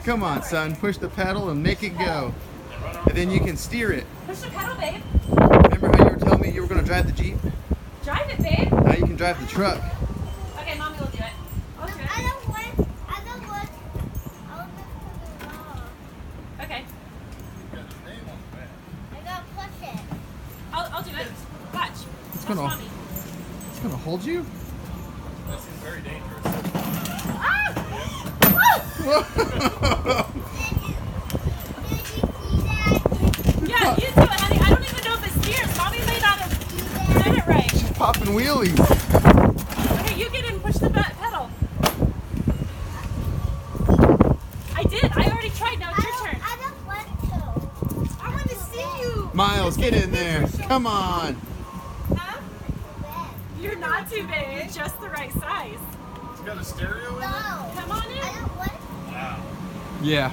Come on, son. Push the pedal and make it go. And then you can steer it. Push the pedal, babe. Remember how you were telling me you were going to drive the Jeep? Drive it, babe. Now you can drive the truck. Okay, Mommy will do it. I'll do it. I don't want. I want to the Okay. I gotta push it. I'll do it. Watch. It's Watch gonna- Mommy. It's going to hold you? That seems very dangerous. Ah! Whoa. Did you see that? Yeah, you do it, honey. I don't even know if it steers. Mommy may not have did it right. She's popping wheelies. Okay, you get in and push the pedal. I did. I already tried. Now it's your turn. I don't want to. I want to see you. Miles, get in there. Come on. Huh? You're not too big. Just the right size. It's got a stereo in it? No. Come on in. I don't want. Wow. Yeah.